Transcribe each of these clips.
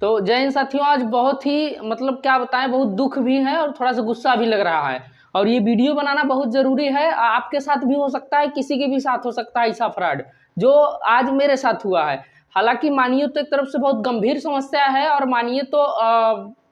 तो जय हिंद साथियों, आज बहुत ही मतलब क्या बताएं, बहुत दुख भी है और थोड़ा सा गुस्सा भी लग रहा है। और ये वीडियो बनाना बहुत जरूरी है। आपके साथ भी हो सकता है, किसी के भी साथ हो सकता है ऐसा फ्रॉड जो आज मेरे साथ हुआ है। हालांकि मानिए तो एक तरफ से बहुत गंभीर समस्या है और मानिए तो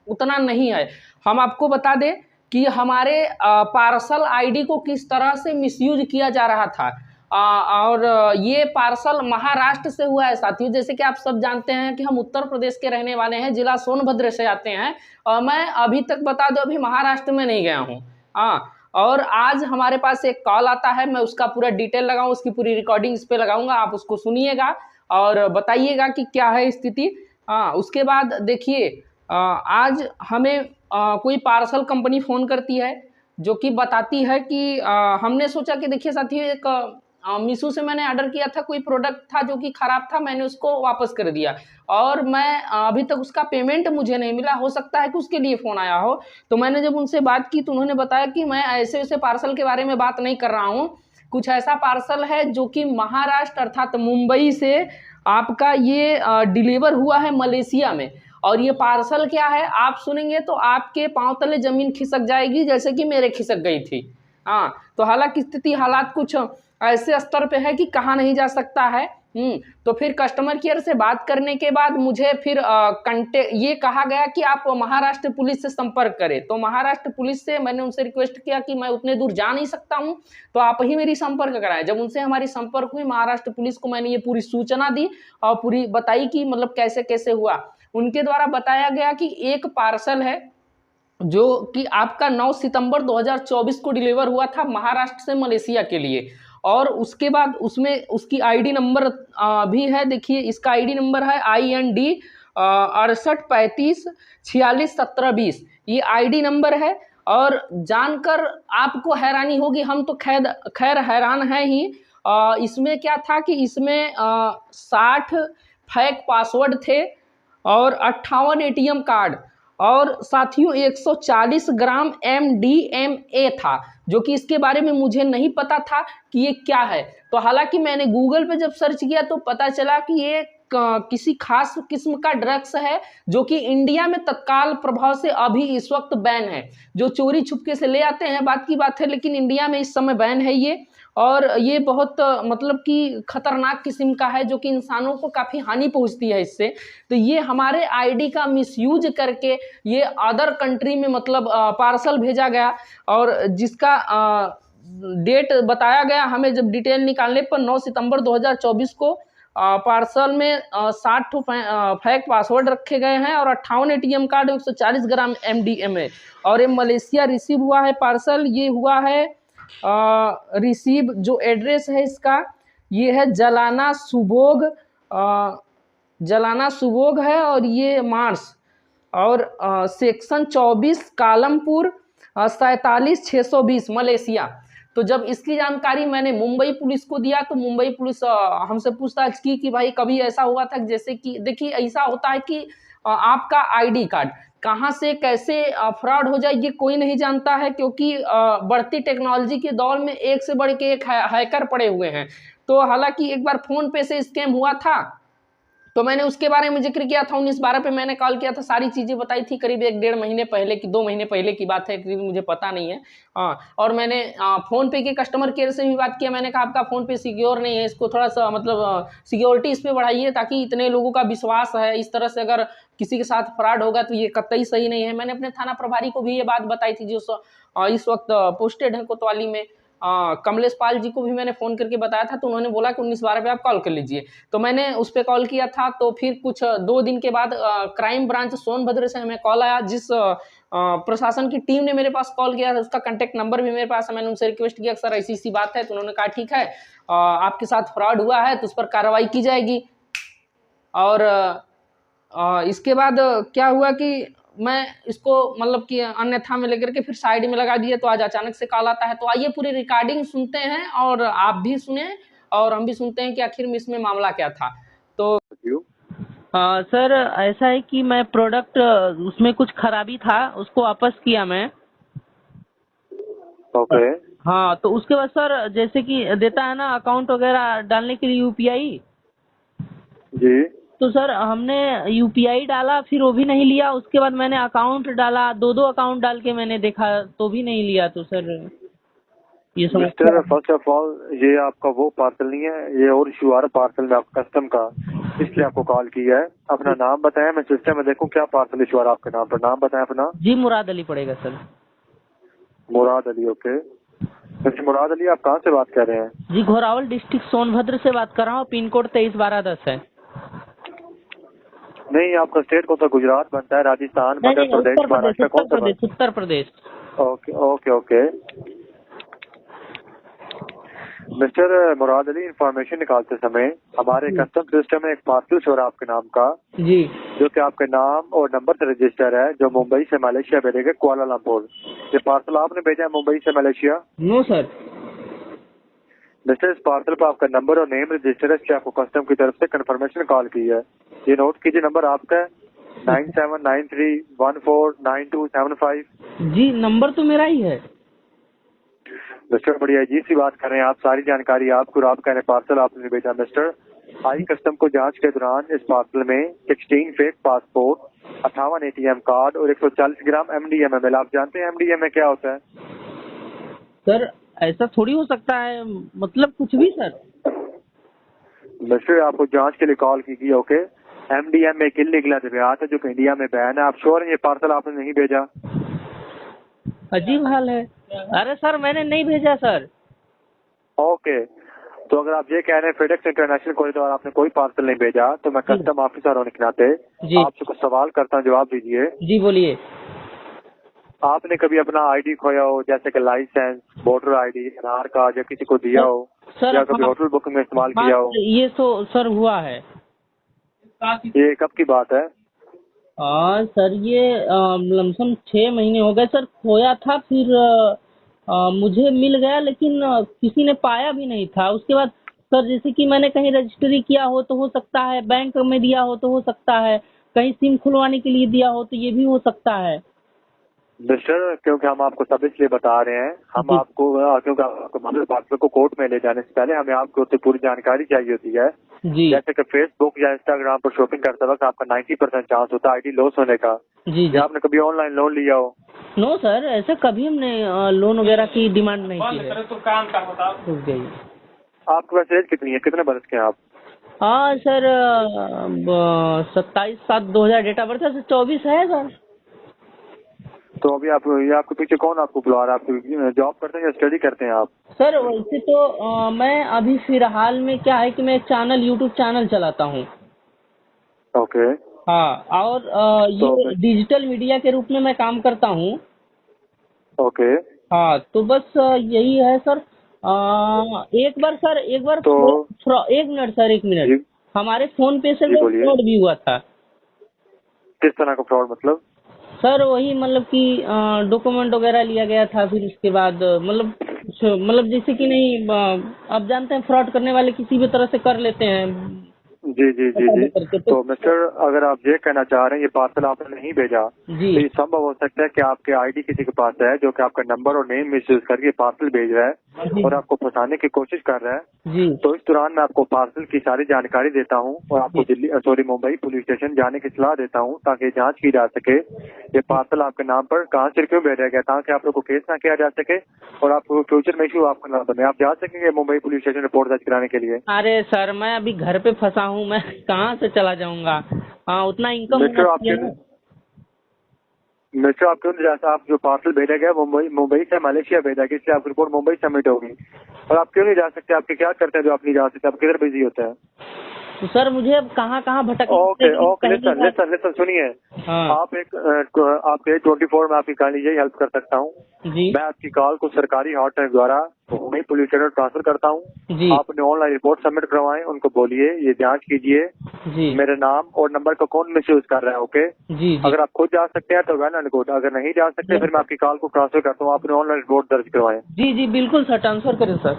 उतना नहीं है। हम आपको बता दें कि हमारे पार्सल आईडी को किस तरह से मिसयूज किया जा रहा था। और ये पार्सल महाराष्ट्र से हुआ है साथियों। जैसे कि आप सब जानते हैं कि हम उत्तर प्रदेश के रहने वाले हैं, जिला सोनभद्र से आते हैं। और मैं अभी तक बता दो, अभी महाराष्ट्र में नहीं गया हूँ। हाँ, और आज हमारे पास एक कॉल आता है, मैं उसका पूरा डिटेल लगाऊं, उसकी पूरी रिकॉर्डिंग इस पे लगाऊंगा, आप उसको सुनिएगा और बताइएगा कि क्या है स्थिति। हाँ, उसके बाद देखिए, आज हमें कोई पार्सल कंपनी फ़ोन करती है जो कि बताती है कि हमने सोचा कि देखिए साथियों, एक मीशो से मैंने ऑर्डर किया था, कोई प्रोडक्ट था जो कि ख़राब था, मैंने उसको वापस कर दिया और मैं अभी तक उसका पेमेंट मुझे नहीं मिला। हो सकता है कि उसके लिए फ़ोन आया हो। तो मैंने जब उनसे बात की तो उन्होंने बताया कि मैं ऐसे-ऐसे पार्सल के बारे में बात नहीं कर रहा हूँ। कुछ ऐसा पार्सल है जो कि महाराष्ट्र अर्थात मुंबई से आपका ये डिलीवर हुआ है मलेशिया में। और ये पार्सल क्या है, आप सुनेंगे तो आपके पाँव तले ज़मीन खिसक जाएगी, जैसे कि मेरे खिसक गई थी। हाँ, तो हालाँकि स्थिति हालात कुछ ऐसे स्तर पे है कि कहा नहीं जा सकता है। तो फिर कस्टमर केयर से बात करने के बाद मुझे फिर ये कहा गया कि आप महाराष्ट्र पुलिस से संपर्क करें। तो महाराष्ट्र पुलिस से मैंने उनसे रिक्वेस्ट किया कि मैं उतने दूर जा नहीं सकता हूँ, तो आप ही मेरी संपर्क कराएं। जब उनसे हमारी संपर्क हुई, महाराष्ट्र पुलिस को मैंने ये पूरी सूचना दी और पूरी बताई कि मतलब कैसे कैसे हुआ। उनके द्वारा बताया गया कि एक पार्सल है जो कि आपका 9 सितंबर 2024 को डिलीवर हुआ था महाराष्ट्र से मलेशिया के लिए। और उसके बाद उसमें उसकी आईडी नंबर भी है। देखिए, इसका आईडी नंबर है IND 6835461720। ये आईडी नंबर है। और जानकर आपको हैरानी होगी, हम तो खैर हैरान है ही। इसमें क्या था कि इसमें 60 फेक पासवर्ड थे और 58 ATM कार्ड और साथियों 140 ग्राम MDMA था, जो कि इसके बारे में मुझे नहीं पता था कि ये क्या है। तो हालांकि मैंने गूगल पे जब सर्च किया तो पता चला कि ये किसी खास किस्म का ड्रग्स है जो कि इंडिया में तत्काल प्रभाव से अभी इस वक्त बैन है। जो चोरी छुपके से ले आते हैं बात की बात है, लेकिन इंडिया में इस समय बैन है ये। और ये बहुत मतलब कि खतरनाक किस्म का है जो कि इंसानों को काफ़ी हानि पहुंचती है इससे। तो ये हमारे आईडी का मिसयूज करके ये अदर कंट्री में मतलब पार्सल भेजा गया। और जिसका डेट बताया गया हमें, जब डिटेल निकालने पर 9 सितंबर 2024 को पार्सल में 60 फेक पासवर्ड रखे गए हैं और 58 ATM कार्ड, 140 ग्राम MDMA। और ये मलेशिया रिसीव हुआ है पार्सल। ये हुआ है रिसीव, जो एड्रेस है इसका ये है जलाना सुबोग है और ये मार्स और सेक्शन 24 कालमपुर 47,620 मलेशिया। तो जब इसकी जानकारी मैंने मुंबई पुलिस को दिया तो मुंबई पुलिस हमसे पूछताछ की कि भाई कभी ऐसा हुआ था, जैसे कि देखिए ऐसा होता है कि आपका आईडी कार्ड कहाँ से कैसे फ्रॉड हो जाए ये कोई नहीं जानता है, क्योंकि बढ़ती टेक्नोलॉजी के दौर में एक से बढ़ के एक हैकर पड़े हुए हैं। तो हालांकि एक बार फोन पे से स्कैम हुआ था तो मैंने उसके बारे में जिक्र किया था, 19/12 पे मैंने कॉल किया था, सारी चीज़ें बताई थी। करीब 1-1.5 महीने पहले की 2 महीने पहले की बात है करीब, मुझे पता नहीं है। और मैंने फ़ोन पे के कस्टमर केयर से भी बात किया। मैंने कहा आपका फ़ोन पे सिक्योर नहीं है, इसको थोड़ा सा मतलब सिक्योरिटी इस पे बढ़ाइए, ताकि इतने लोगों का विश्वास है, इस तरह से अगर किसी के साथ फ्रॉड होगा तो ये कतई सही नहीं है। मैंने अपने थाना प्रभारी को भी ये बात बताई थी, जो इस वक्त पोस्टेड है कोतवाली में। कमलेश पाल जी को भी मैंने फ़ोन करके बताया था, तो उन्होंने बोला कि 19/12 पे आप कॉल कर लीजिए। तो मैंने उस पे कॉल किया था। तो फिर कुछ 2 दिन के बाद क्राइम ब्रांच सोनभद्र से हमें कॉल आया, जिस प्रशासन की टीम ने मेरे पास कॉल किया था उसका कॉन्टैक्ट नंबर भी मेरे पास है। मैंने उनसे रिक्वेस्ट किया कि सर ऐसी-ऐसी बात है, तो उन्होंने कहा ठीक है, आपके साथ फ्रॉड हुआ है तो उस पर कार्रवाई की जाएगी। और इसके बाद क्या हुआ कि मैं इसको मतलब कि अन्यथा में लेकर के फिर साइड में लगा दिए। तो आज अचानक से कॉल आता है। तो आइए पूरी रिकॉर्डिंग सुनते हैं और आप भी सुने और हम भी सुनते हैं कि आखिर में इसमें मामला क्या था। तो सर ऐसा है कि मैं प्रोडक्ट उसमें कुछ खराबी था, उसको वापस किया मैं। ओके। हाँ, तो उसके बाद सर जैसे कि देता है ना अकाउंट वगैरह डालने के लिए UPI, जी। तो सर हमने यूपीआई डाला, फिर वो भी नहीं लिया। उसके बाद मैंने अकाउंट डाला, दो अकाउंट डाल के मैंने देखा तो भी नहीं लिया। तो सर ये समस्या मिस्टर, है। फर्स्ट ऑफ ऑल ये आपका वो पार्सल नहीं है, ये और इशू आ रहा पार्सल में आपका कस्टम का, इसलिए आपको कॉल किया है। अपना नाम बताएं, मैं सिस्टम में देखूं क्या पार्सल इशू आ रहा है आपके नाम पर। नाम बताएं अपना। जी मुराद अली पड़ेगा sir. Murad Ali, okay. Mister Murad Ali, आप कहाँ से बात कर रहे हैं? जी घोरावल डिस्ट्रिक्ट सोनभद्र से बात कर रहा हूँ। पिन कोड 231210 है। नहीं, आपका स्टेट कौन सा? गुजरात बनता है, राजस्थान, नहीं मध्य नहीं, प्रदेश, उत्तर प्रदेश, महाराष्ट्र, कौन उत्तर सा प्रदेश, बनता? Uttar Pradesh. Okay okay okay. Mister Murad Ali, information निकालते समय हमारे कस्टम सिस्टम में एक पार्सल शो रहा आपके नाम का, जी जो कि आपके नाम और नंबर से रजिस्टर है, जो मुंबई से मलेशिया भेजेगा कुआलालंपुर। ये पार्सल आपने भेजा है मुंबई से मलेशिया? No sir. मिस्टर, इस पार्सल पर आपका नंबर और नेम रजिस्टर है, इसलिए आपको कस्टम की तरफ से कंफर्मेशन कॉल की है। ये नोट कीजिए, नंबर आपका है 9793149275। जी नंबर तो मेरा ही है। मिस्टर, बड़ी अजीब सी बात कर रहे हैं आप। सारी जानकारी आपको और आप कह रहे हैं पार्सल आपने भेजा। मिस्टर, आई कस्टम को जांच के दौरान इस पार्सल में 16 फेक पासपोर्ट, 58 एटीएम कार्ड और 140 ग्राम MDMA मिला। आप जानते हैं MDMA क्या होता है? सर ऐसा थोड़ी हो सकता है, मतलब कुछ भी सर। मिस्टर, आपको जांच के लिए कॉल की गई, ओके। MDMA एक इलीगल दवात है जो कि इंडिया में बैन है। आप श्योर हैं ये पार्सल आपने नहीं भेजा? अजीब हाल है। अरे सर मैंने नहीं भेजा सर। ओके, तो अगर आप ये कह रहे हैं फेडेक्स इंटरनेशनल कॉरिडोर आपने कोई पार्सल नहीं भेजा, तो मैं कस्टम ऑफिसर होने के नाते जी आपसे कुछ सवाल करता हूँ, जवाब दीजिए। जी बोलिए। आपने कभी अपना ID खोया हो, जैसे कि लाइसेंस, वोटर ID, आधार कार्ड, या किसी को दिया हो, सर या कभी होटल बुकिंग में इस्तेमाल किया हो? ये तो सर हुआ है। ये कब की बात है? सर ये लमसम 6 महीने हो गए सर। खोया था, फिर मुझे मिल गया, लेकिन किसी ने पाया भी नहीं था। उसके बाद सर जैसे कि मैंने कहीं रजिस्ट्री किया हो तो हो सकता है, बैंक में दिया हो तो हो सकता है, कहीं सिम खुलवाने के लिए दिया हो तो ये भी हो सकता है। मिस्टर, क्योंकि हम आपको सब इसलिए बता रहे हैं, हम जी आपको क्योंकि आपको मतलब पार्सल को कोर्ट में ले जाने से पहले हमें आपको उससे पूरी जानकारी चाहिए होती है। जी जैसे कि फेसबुक या इंस्टाग्राम पर शॉपिंग करते वक्त आपका 90% चांस होता है ID लॉस होने का। जी जी। या आपने कभी ऑनलाइन लोन लिया हो? नो सर, ऐसे कभी हमने लोन वगैरह की डिमांड नहीं की है। तो काम का बता। रुक जाइए। आपके पास एज कितनी है, कितने बरस के हैं आप? हाँ सर 27/7/2000 डेट ऑफ बर्थ है। 24 है सर। तो अभी आप ये आपके पीछे कौन आपको बुला रहा है? आप जॉब करते हैं या स्टडी करते हैं आप? सर वैसे तो मैं अभी फिलहाल में क्या है कि मैं एक चैनल, यूट्यूब चैनल चलाता हूँ। ओके। हाँ, और तो ये डिजिटल मीडिया के रूप में मैं काम करता हूँ। ओके, हाँ तो बस यही है सर। एक बार तो एक मिनट सर, एक मिनट। जी हमारे फोन पे से जी बोलिए। फ्रॉड भी हुआ था किस तरह का फ्रॉड मतलब? सर। वही मतलब कि डॉक्यूमेंट वगैरह लिया गया था, फिर उसके बाद मतलब जैसे कि नहीं, आप जानते हैं फ्रॉड करने वाले किसी भी तरह से कर लेते हैं। जी जी जी पता जी। नहीं करके तो मिस्टर, अगर आप ये कहना चाह रहे हैं ये पार्सल आपने नहीं भेजा, जी तो ये संभव हो सकता है कि आपके ID किसी के पास है जो कि आपका नंबर और नेम मिसयूज करके पार्सल भेज रहा है और आपको फंसाने की कोशिश कर रहा है। जी तो इस दौरान मैं आपको पार्सल की सारी जानकारी देता हूं और आपको मुंबई पुलिस स्टेशन जाने की सलाह देता हूं, ताकि जांच की जा सके ये पार्सल आपके नाम पर कहां से क्यों भेजा गया, ताकि आप लोग को केस ना किया जा सके और आपको फ्यूचर में इशू आपका ना बने। आप जा सकेंगे मुंबई पुलिस स्टेशन रिपोर्ट दर्ज कराने के लिए? अरे सर मैं अभी घर पे फंसा हूँ, मैं कहाँ से चला जाऊंगा। हाँ उतना इनकम होना मिस्टर, चाहिए ना। आप क्यों नहीं जा? आप जो पार्सल भेजा गया मुंबई से मलेशिया भेजा गया, इसलिए आपकी रिपोर्ट मुंबई सबमिट होगी। और आप क्यों नहीं जा सकते? आपके क्या करते हैं जो आप नहीं जा सकते? आप किधर बिजी होते हैं? तो सर मुझे अब कहाँ कहाँ भटकना ओके पड़ेगा, ओके, पहली लिसन बात। लिसन लिसन सुनिए। हाँ आप आपके 24 में आपकी कहानी यही हेल्प कर सकता हूँ। जी मैं आपकी कॉल को सरकारी हॉटलाइन द्वारा मुंबई पुलिस स्टेशन ट्रांसफर करता हूँ। जी आपने ऑनलाइन रिपोर्ट सबमिट करवाएं, उनको बोलिए ये जांच कीजिए जी मेरे नाम और नंबर को कौन मिसयूज कर रहा है। ओके, जी जी अगर आप खुद जा सकते हैं तो वेल एंड गुड, अगर नहीं जा सकते फिर मैं आपकी कॉल को ट्रांसफर करता हूँ। आपने ऑनलाइन रिपोर्ट दर्ज करवाएं। जी जी बिल्कुल सर, ट्रांसफर करें सर।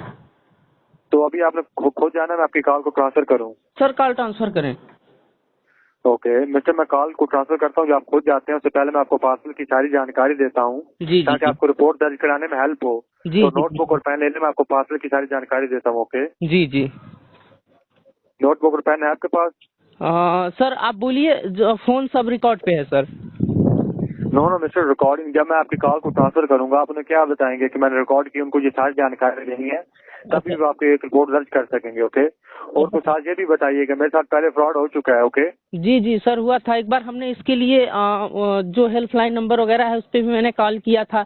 तो अभी आपने खुद जाना है, मैं आपकी कॉल को ट्रांसफर करूँ? सर कॉल ट्रांसफर करें। ओके मिस्टर, मैं कॉल को ट्रांसफर करता हूँ। जब आप खुद जाते हैं उससे पहले मैं आपको पार्सल की सारी जानकारी देता हूँ, जी जी ताकि जी आपको रिपोर्ट दर्ज कराने में हेल्प हो। जी तो जी नोटबुक और पेन लेने में आपको पार्सल की सारी जानकारी देता हूँ। ओके, जी जी। नोटबुक और पेन है आपके पास? सर आप बोलिए, जो फोन सब रिकॉर्ड पे है सर। नो मिस्टर, रिकॉर्डिंग जब मैं आपकी कॉल को ट्रांसफर करूंगा आप उन्हें क्या बताएंगे कि मैंने रिकॉर्ड की, उनको ये सारी जानकारी देनी है, तभी वो आपके एक रिपोर्ट दर्ज कर सकेंगे। ओके, और कुछ आज ये भी बताइएगा, मेरे साथ पहले फ्रॉड हो चुका है। ओके जी जी सर, हुआ था एक बार। हमने इसके लिए जो हेल्पलाइन नंबर वगैरह है उस पर भी मैंने कॉल किया था।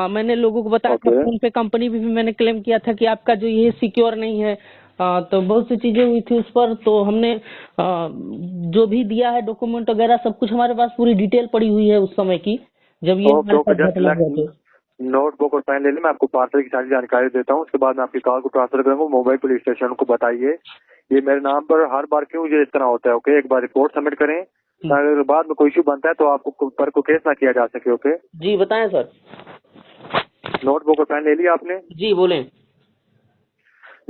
मैंने लोगों को बताया था, ओके फोन पे कंपनी पे भी मैंने क्लेम किया था कि आपका जो ये सिक्योर नहीं है। तो बहुत सी चीजें हुई थी उस पर। तो हमने जो भी दिया है डॉक्यूमेंट वगैरह सब कुछ हमारे पास पूरी डिटेल पड़ी हुई है उस समय की, जब ये ओके हमारे ओके, साथ जस्ट घटना हुआ तो। नोटबुक और पेन ले लें, मैं आपको पार्सल की सारी जानकारी देता हूँ, उसके बाद मैं आपकी कॉल को ट्रांसफर करूंगा मुंबई पुलिस स्टेशन को। बताइए ये मेरे नाम पर हर बार क्यों ये इस तरह होता है। ओके, एक बार रिपोर्ट सबमिट करें, अगर बाद में कोई इशू बनता है तो आपको पर को केस ना किया जा सके। ओके, जी बताएं सर। नोटबुक और पेन ले लिया आपने? जी बोलें।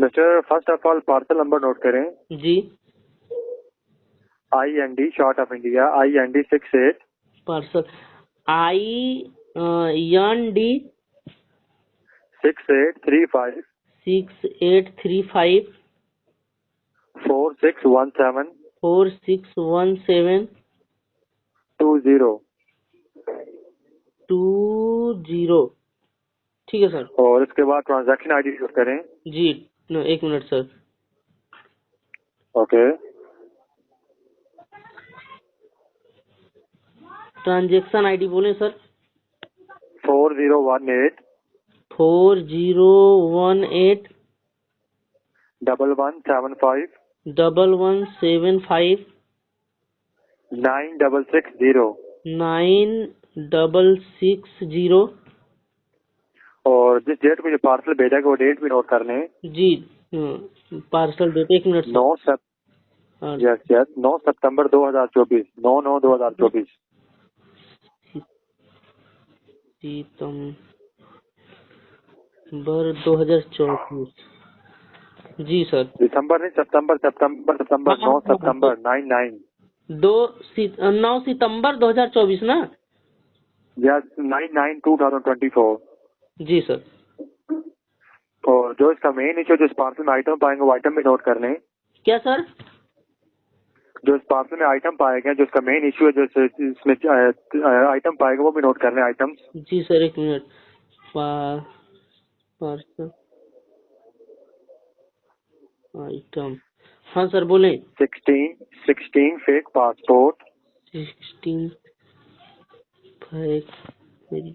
Mister, first of all parcel number note करें। जी। IND short of India, IND 68 parcel IND 6835 6835 4617 4617 20। 20। ठीक है सर। और इसके बाद ट्रांजैक्शन ID यूज करें। जी एक minute sir. Okay, transaction ID बोलें सर। 4018 4018 1175 1175 9660। 9660। और जिस डेट को ये पार्सल भेजा गया वो डेट भी नोट कर लें। जी पार्सल डेट एक मिनट सर। 9 सितंबर 2024, 9/9/2024। सितंबर 2024। जी सर। दिसंबर नहीं, सितंबर सितंबर सितंबर, 9 सितंबर 99। 9 सितंबर 2024 ना? यस, 9/9/2024। जी सर। और जो इसका मेन इशू, जो इस पार्सल में आइटम पाएंगे वो आइटम भी नोट कर लें। क्या सर? जो इस पार्सल में आइटम पाए गए, जो इसका मेन इशू है, जो इसमें आइटम पाएगा वो भी नोट कर लें आइटम्स। जी सर एक मिनट। पार्सल आइटम, हाँ सर बोलें। 16 फेक पासपोर्ट, 16 फेक मेरी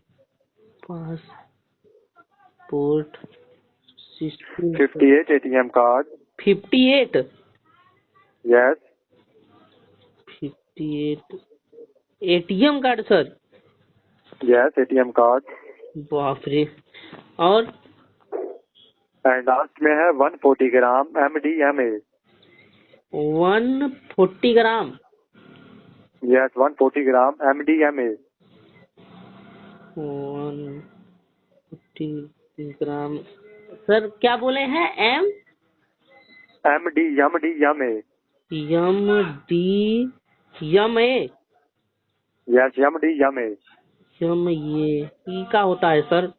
passport, 58 ATM card. 58 yes, 58 ATM card sir. Yes ATM card. बाप रे। और एंड लास्ट में है 140 ग्राम MDMA। 140 ग्राम। यस, 140 ग्राम MDMA। 140 ग्राम। सर क्या बोले हैं? MDMA। MDMA। Yes, MDMA। ये क्या होता है सर?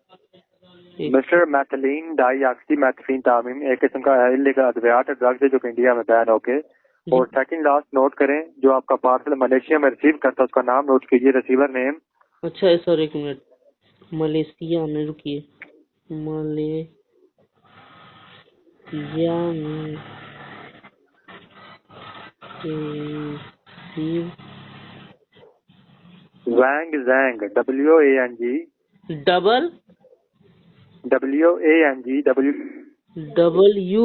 मिस्टर, मैथिलीन डाईऑक्सीमेथामीन तामीम एक किस्म का इलीगल अद्वियात ड्रग्स है जो कि इंडिया में बैन होके। और सेकंड लास्ट नोट करें, जो आपका पार्सल मलेशिया में रिसीव करता है उसका नाम नोट कीजिए, रिसीवर नेम। अच्छा है सर, एक मिनट। मलेशिया में, रुकिए। मलेशिया में वैंग जैंग, WANG double WANG W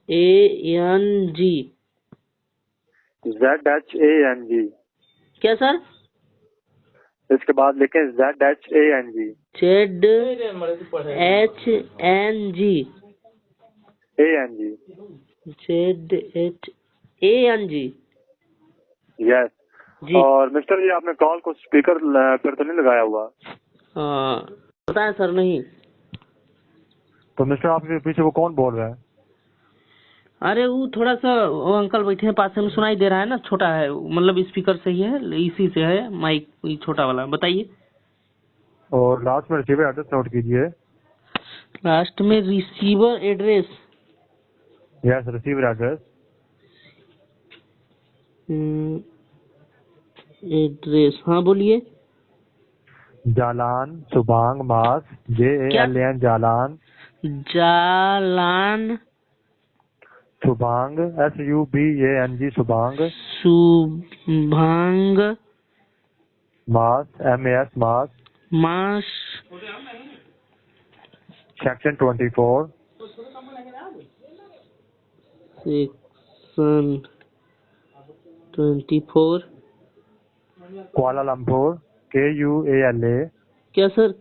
WANG ZHANG। क्या सर? इसके बाद लिखें ZHANG। ZHANG। यस। जी। और मिस्टर जी, आपने कॉल को स्पीकर पर तो नहीं लगाया हुआ? पता है सर, नहीं। तो मिस्टर, आपके पीछे वो कौन बोल रहा है? अरे वो थोड़ा सा वो अंकल बैठे हैं पास में, सुनाई दे रहा है ना, छोटा है, मतलब स्पीकर से ही है, इसी से है माइक, छोटा वाला। बताइए। और लास्ट में रिसीवर एड्रेस नोट कीजिए। लास्ट में receiver address. Yes, receiver address. Address, हाँ बोलिए। जालान सुबांग मास, JALAN जालान जालान सुबांग SUBANG सुबांग सुभांग मास MAS मास, मास, सेक्शन 24 सेक्शन 24 कुआलालंपुर KUALA क्या sir?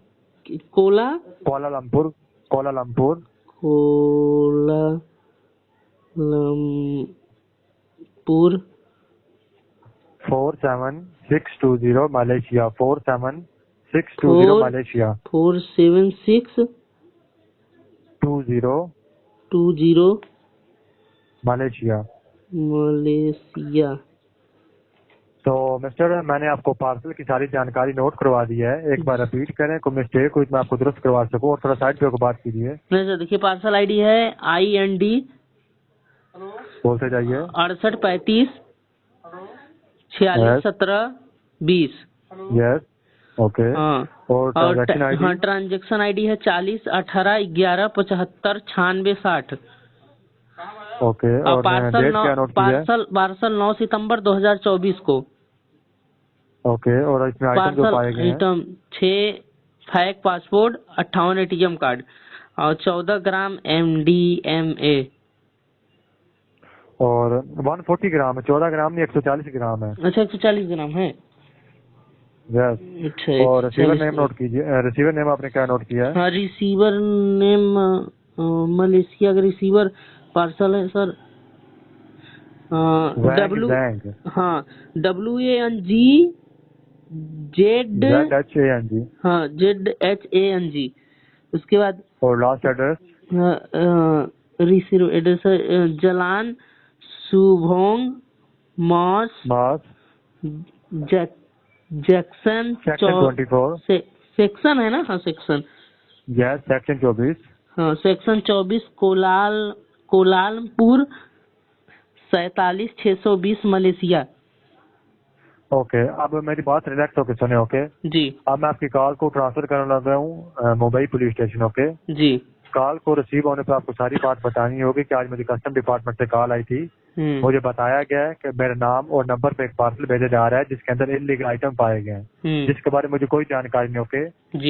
Cola Kuala Lumpur Kuala Lumpur Kuala Lumpur 47620 Malaysia, 47620 Malaysia, 47620 Malaysia. Malaysia. तो मिस्टर, मैंने आपको पार्सल की सारी जानकारी नोट करवा दी है। एक बार रिपीट करें, कोई मिस्टेक हुई तो मैं आपको दुरुस्त करवा सकूं। और थोड़ा साइड पे होकर बात कीजिए। नहीं सर, देखिए पार्सल आईडी है IND बोलते जाइए। 6835 461720। Yes, okay. हाँ, और ट्रांजैक्शन आईडी? हाँ, ट्रांजेक्शन आईडी है 40 18 11 75 96 60। ओके। और डेट क्या नोट की है? पार्सल 9 सितंबर 2024 को। ओके। और इसमें आइटम जो पाए गए हैं? आइटम 6 फैक पासपोर्ट, 58 ATM कार्ड और 14 ग्राम MDMA। और 140 ग्राम है, 14 ग्राम नहीं, 140 ग्राम है। अच्छा, 140 ग्राम है। यस। अच्छा, और रिसीवर नेम नोट कीजिए। रिसीवर नेम आपने क्या नोट किया है? हाँ, रिसीवर नेम मलेशिया का रिसीवर पार्सल है सर। WANG। हाँ, WANG ZHANG। हाँ, ZHANG। उसके बाद और last address? Receive address Jalan सुभोंग मास जैक्सन सेक्शन 24। सेक्शन है ना? हाँ, सेक्शन। Yes, section 24। हाँ, सेक्शन 24 कोलालमपुर 47620 मलेशिया। ओके, अब मेरी बात रिलैक्स होकर सुने। ओके जी अब मैं आपकी कॉल को ट्रांसफर करने लगा हूँ मुंबई पुलिस स्टेशन। ओके, जी। कॉल को रिसीव होने पर आपको सारी बात बतानी होगी कि आज मुझे कस्टम डिपार्टमेंट से कॉल आई थी। मुझे बताया गया है कि मेरे नाम और नंबर पे एक पार्सल भेजा जा रहा है जिसके अंदर इलीगल आइटम पाए गए हैं, जिसके बारे में मुझे कोई जानकारी नहीं। ओके,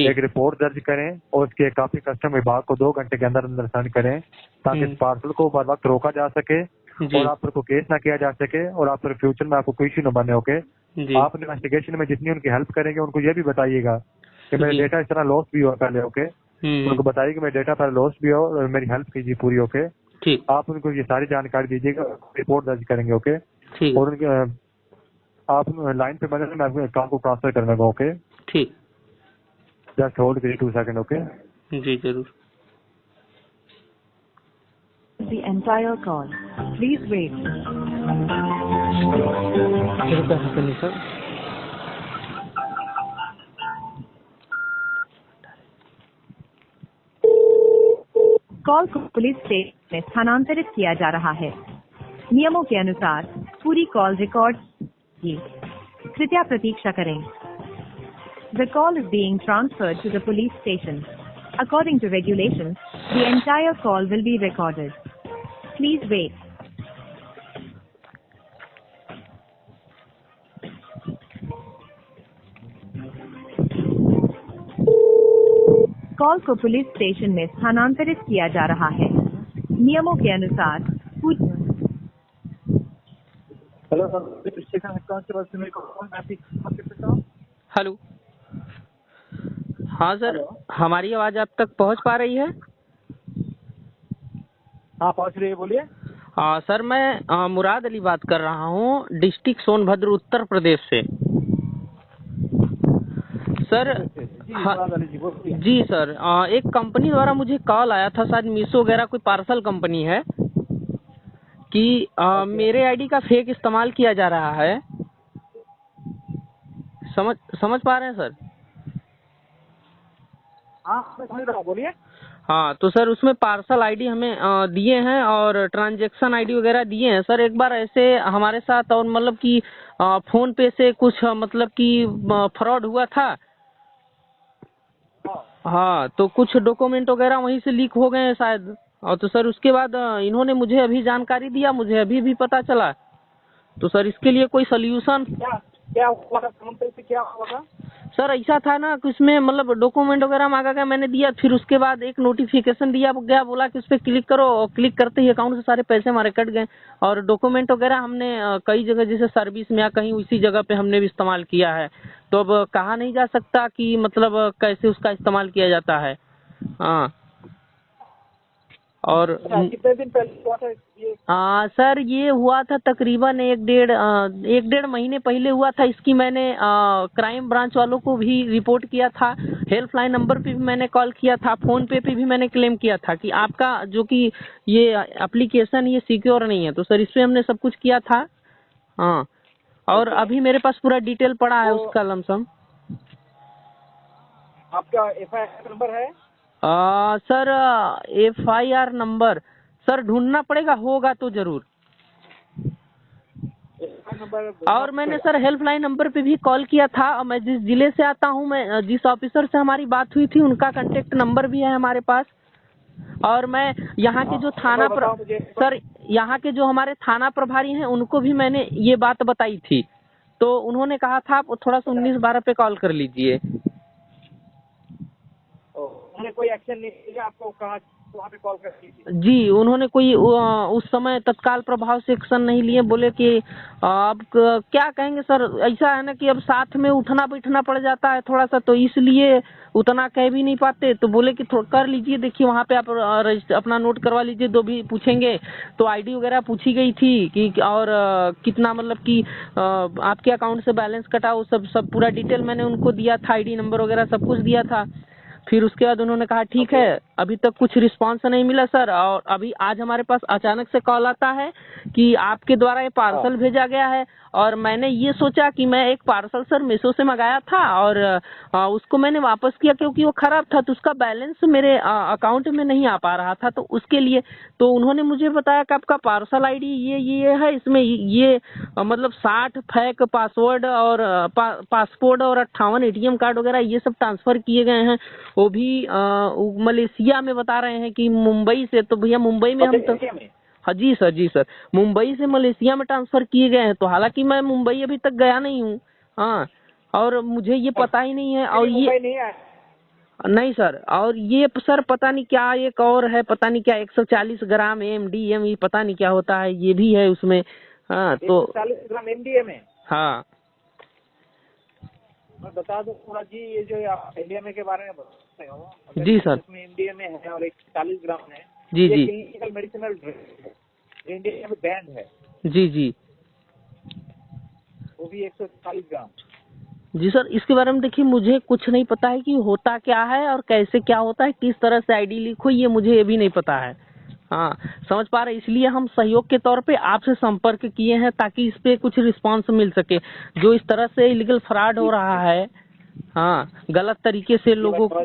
एक रिपोर्ट दर्ज करें और उसकी एक कॉपी कस्टम विभाग को 2 घंटे के अंदर अंदर सेंड करें ताकि इस पार्सल को बर वक्त रोका जा सके और आप पर को केस ना किया जा सके और आप पर फ्यूचर में आपको कोई इश्यू न बने। ओके, आप इन्वेस्टिगेशन में जितनी उनकी हेल्प करेंगे उनको ये भी बताइएगा कि मेरा डेटा इस तरह लॉस भी हुआ पहले। ओके, उनको बताइए कि मेरा डेटा पहले लॉस भी हो और मेरी हेल्प कीजिए पूरी। ओके, आप उनको ये सारी जानकारी दीजिएगा, रिपोर्ट दर्ज करेंगे। ओके, और उनके आप लाइन पे बने, मैं काम को ट्रांसफर करने लगा। ओके, ठीक। जस्ट होल्ड कीजिए 2 सेकंड। ओके जी, जरूर। The entire call. Please wait. Sir, call को पुलिस स्टेशन में स्थानांतरित किया जा रहा है। नियमों के अनुसार पूरी कॉल रिकॉर्ड की। कृपया प्रतीक्षा करें। The call is being transferred to the police station. According to regulations, the entire call will be recorded. Please wait. Call को पुलिस स्टेशन में स्थानांतरित किया जा रहा है। नियमों के अनुसार हेलो। हाँ सर, हमारी आवाज आप तक पहुंच पा रही है? हाँ, पहुंच रही है, बोलिए। सर, मैं मुराद अली बात कर रहा हूँ, डिस्ट्रिक्ट सोनभद्र, उत्तर प्रदेश से। सर, जी सर, एक कंपनी द्वारा मुझे कॉल आया था, शायद मीशो वगैरह कोई पार्सल कंपनी है, कि मेरे आईडी का फेक इस्तेमाल किया जा रहा है। समझ पा रहे हैं सर? हाँ, मैं समझ रहा हूँ, बोलिए। हाँ तो सर उसमें पार्सल आईडी हमें दिए हैं और ट्रांजैक्शन आईडी वगैरह दिए हैं सर। एक बार ऐसे हमारे साथ और मतलब कि फोन पे से कुछ मतलब कि फ्रॉड हुआ था। हाँ तो कुछ डॉक्यूमेंट वगैरह वहीं से लीक हो गए हैं शायद। और तो सर उसके बाद इन्होंने मुझे अभी जानकारी दिया, मुझे अभी भी पता चला। तो सर इसके लिए कोई सोल्यूशन। क्या क्या हुआ था फोन पे से, क्या हुआ था? सर ऐसा था ना कि उसमें मतलब डॉक्यूमेंट वगैरह मांगा गया, मैंने दिया। फिर उसके बाद एक नोटिफिकेशन दिया गया, बोला कि उस पर क्लिक करो, और क्लिक करते ही अकाउंट से सारे पैसे हमारे कट गए। और डॉक्यूमेंट वगैरह हमने कई जगह जैसे सर्विस में या कहीं उसी जगह पे हमने भी इस्तेमाल किया है। तो अब कहा नहीं जा सकता कि मतलब कैसे उसका इस्तेमाल किया जाता है। हाँ और कितने दिन पहले हुआ था ये? सर ये हुआ था तकरीबन एक डेढ़ महीने पहले हुआ था। इसकी मैंने क्राइम ब्रांच वालों को भी रिपोर्ट किया था, हेल्पलाइन नंबर पे भी मैंने कॉल किया था, फोन पे भी मैंने क्लेम किया था कि आपका जो कि ये एप्लीकेशन ये सिक्योर नहीं है। तो सर इसमें हमने सब कुछ किया था। हाँ और अभी मेरे पास पूरा डिटेल पड़ा है उसका लमसम। आपका FIR नंबर है? सर FIR नंबर सर ढूंढना पड़ेगा, होगा तो जरूर। FIR नंबर और मैंने सर हेल्पलाइन नंबर पे भी कॉल किया था। और मैं जिस जिले से आता हूँ, मैं जिस ऑफिसर से हमारी बात हुई थी उनका कांटेक्ट नंबर भी है हमारे पास। और मैं यहाँ के जो थाना सर यहाँ के जो हमारे थाना प्रभारी हैं उनको भी मैंने ये बात बताई थी। तो उन्होंने कहा था आप थोड़ा सा 1912 पे कॉल कर लीजिए। उन्होंने कोई एक्शन नहीं लिया, आपको कहा वहाँ पे कॉल कर लीजिए? जी उन्होंने कोई उस समय तत्काल प्रभाव से एक्शन नहीं लिए। बोले कि अब क्या कहेंगे सर, ऐसा है ना कि अब साथ में उठना बैठना पड़ जाता है थोड़ा सा, तो इसलिए उतना कह भी नहीं पाते। तो बोले कि कर लीजिए, देखिए वहाँ पे आप अपना नोट करवा लीजिए, जो भी पूछेंगे। तो आईडी वगैरह पूछी गई थी कि और कितना मतलब कि आपके अकाउंट से बैलेंस कटा, वो सब पूरा डिटेल मैंने उनको दिया था, आईडी नंबर वगैरह सब कुछ दिया था। फिर उसके बाद उन्होंने कहा ठीक है, अभी तक कुछ रिस्पांस नहीं मिला सर। और अभी आज हमारे पास अचानक से कॉल आता है कि आपके द्वारा ये पार्सल भेजा गया है। और मैंने ये सोचा कि मैं एक पार्सल सर मीशो से मंगाया था और उसको मैंने वापस किया क्योंकि वो खराब था, तो उसका बैलेंस मेरे अकाउंट में नहीं आ पा रहा था। तो उसके लिए तो उन्होंने मुझे बताया कि आपका पार्सल आईडी ये है, इसमें ये मतलब 60 फेक पासवर्ड और पासपोर्ट और 58 ATM कार्ड वगैरह ये सब ट्रांसफर किए गए हैं। वो भी मलेशिया में बता रहे हैं कि मुंबई से। तो भैया मुंबई में हम तो हाँ जी सर मुंबई से मलेशिया में ट्रांसफर किए गए हैं। तो हालांकि मैं मुंबई अभी तक गया नहीं हूँ। हाँ और मुझे ये पता ही नहीं है। और ये नहीं सर, और ये सर पता नहीं क्या एक और है, पता नहीं क्या 140 ग्राम MDM, ये पता नहीं क्या होता है, ये भी है उसमें। हाँ तो 140 ग्राम MDM है? हाँ मैं बता दूं थोड़ा जी, ये जो आप MDMA के बारे में बता रहे हो, जी सर, इसमें MDMA है और 140 ग्राम है। जी ये जी इलीगल मेडिसिनल ड्रग है, इंडिया में बैन है, जी वो भी 140 ग्राम। जी सर, इसके बारे में देखिए मुझे कुछ नहीं पता है कि होता क्या है और कैसे क्या होता है, किस तरह से आईडी लीक हुई, ये मुझे ये भी नहीं पता है। हाँ समझ पा रहे, इसलिए हम सहयोग के तौर पे आपसे संपर्क किए हैं ताकि इस पे कुछ रिस्पांस मिल सके। जो इस तरह से इलीगल फ्रॉड हो रहा है, हाँ गलत तरीके से लोगों को।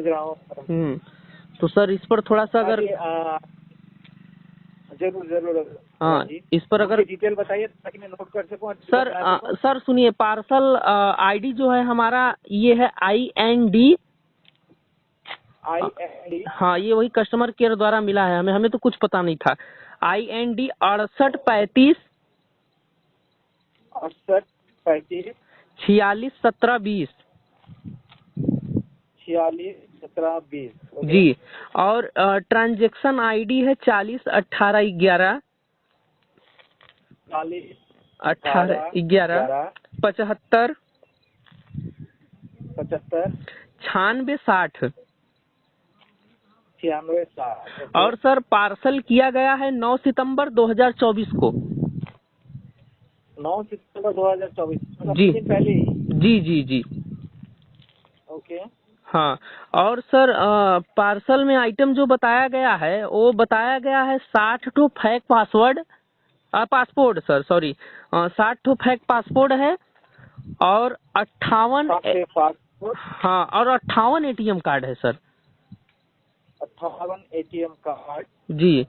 तो सर इस पर थोड़ा सा अगर जरूर हाँ इस पर अगर डिटेल बताइए ताकि मैं नोट कर सकूं। सर सुनिए, पार्सल आईडी जो है हमारा ये है IND। हाँ ये वही कस्टमर केयर द्वारा मिला है, हमें तो कुछ पता नहीं था। IND 6835 46 17 20 46 17 20 जी। और ट्रांजैक्शन आईडी है 40 18 11 40 18 11 75 95 96 60। 96 60। और सर पार्सल किया गया है 9 सितंबर 2024 को। 9 सितंबर 2024 जी दिन पहले ही। जी ओके। हाँ और सर पार्सल में आइटम जो बताया गया है वो बताया गया है 60 ठो फेक पासपोर्ट सर, सॉरी 60 ठो फेक पासपोर्ट है और 58 हाँ और 58 ATM कार्ड है सर। 58 ATM कार्ड, जी,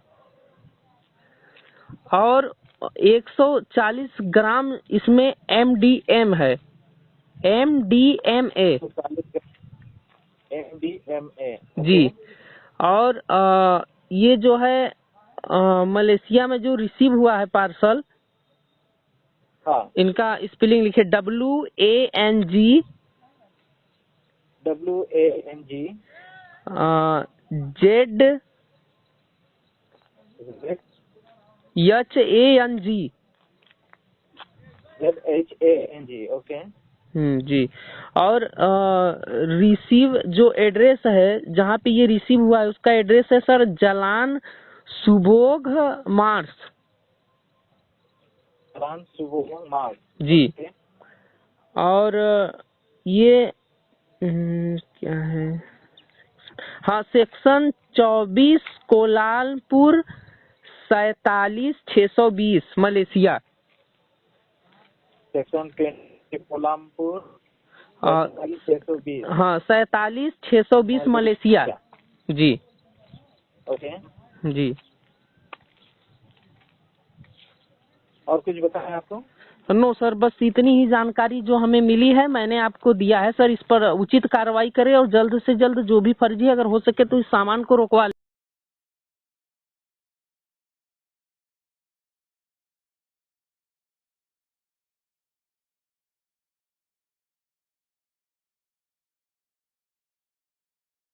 और 140 ग्राम इसमें MDM है, MDMA। 140 MDMA। जी, और ये जो है मलेशिया में जो रिसीव हुआ है पार्सल, हाँ, इनका स्पेलिंग लिखे WANG ZHANG। ओके। जी, और रिसीव जो एड्रेस है जहाँ पे ये रिसीव हुआ है उसका एड्रेस है सर जलान सुबोग मार्स। मार्च। जी, ओके। और ये क्या है, हाँ, सेक्शन 24 कोलालमपुर 47,620 मलेशिया। सेक्शन 20 कोलमपुर हाँ, 47,620 मलेशिया। जी, ओके। जी, और कुछ बताएं आपको? नो सर, बस इतनी ही जानकारी जो हमें मिली है मैंने आपको दिया है सर। इस पर उचित कार्रवाई करें और जल्द से जल्द जो भी फर्जी अगर हो सके तो इस सामान को रोकवा लें।